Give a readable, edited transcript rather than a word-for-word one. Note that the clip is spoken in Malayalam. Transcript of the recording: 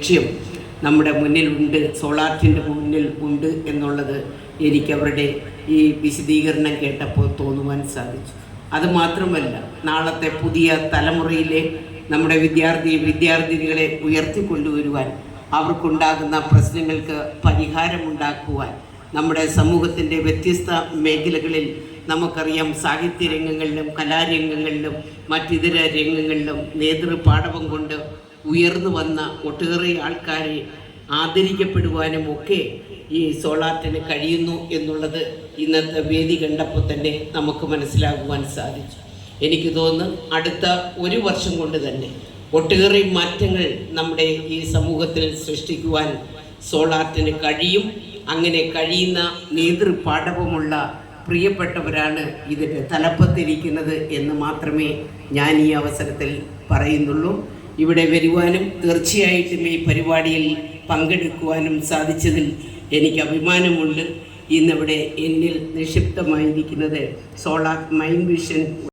ലക്ഷ്യം നമ്മുടെ മുന്നിലുണ്ട്, സോളാർട്ടിൻ്റെ മുന്നിൽ ഉണ്ട് എന്നുള്ളത് എനിക്ക് അവരുടെ ഈ വിശദീകരണം കേട്ടപ്പോൾ തോന്നുവാൻ സാധിച്ചു. അതുമാത്രമല്ല, നാളത്തെ പുതിയ തലമുറയിലെ നമ്മുടെ വിദ്യാർത്ഥിനികളെ ഉയർത്തിക്കൊണ്ടുവരുവാൻ, അവർക്കുണ്ടാകുന്ന പ്രശ്നങ്ങൾക്ക് പരിഹാരമുണ്ടാക്കുവാൻ, നമ്മുടെ സമൂഹത്തിൻ്റെ വ്യത്യസ്ത മേഖലകളിൽ നമുക്കറിയാം, സാഹിത്യ രംഗങ്ങളിലും കലാരംഗങ്ങളിലും മറ്റിതര രംഗങ്ങളിലും നേതൃപാടവം കൊണ്ട് ഉയർന്നു വന്ന ഒട്ടേറെ ആൾക്കാരെ ആദരിക്കപ്പെടുവാനും ഒക്കെ ഈ സോളാർട്ടിന് കഴിയുന്നു എന്നുള്ളത് ഇന്നത്തെ വേദി കണ്ടപ്പോൾ തന്നെ നമുക്ക് മനസ്സിലാകുവാൻ സാധിച്ചു. എനിക്ക് തോന്നുന്നു അടുത്ത ഒരു വർഷം കൊണ്ട് തന്നെ ഒട്ടേറെ മാറ്റങ്ങൾ നമ്മുടെ ഈ സമൂഹത്തിൽ സൃഷ്ടിക്കുവാൻ സോളാർട്ടിന് കഴിയും. അങ്ങനെ കഴിയുന്ന നേതൃപാടവമുള്ള പ്രിയപ്പെട്ടവരാണ് ഇതിൻ്റെ തലപ്പത്തിരിക്കുന്നത് എന്ന് മാത്രമേ ഞാൻ ഈ അവസരത്തിൽ പറയുന്നുള്ളൂ. ഇവിടെ വരുവാനും തീർച്ചയായിട്ടും ഈ പരിപാടിയിൽ പങ്കെടുക്കുവാനും സാധിച്ചതിൽ എനിക്ക് അഭിമാനമുണ്ട്. ഇന്നിവിടെ എന്നിൽ നിക്ഷിപ്തമായിരിക്കുന്നത് സോളാർ മൈൻഡ് വിഷൻ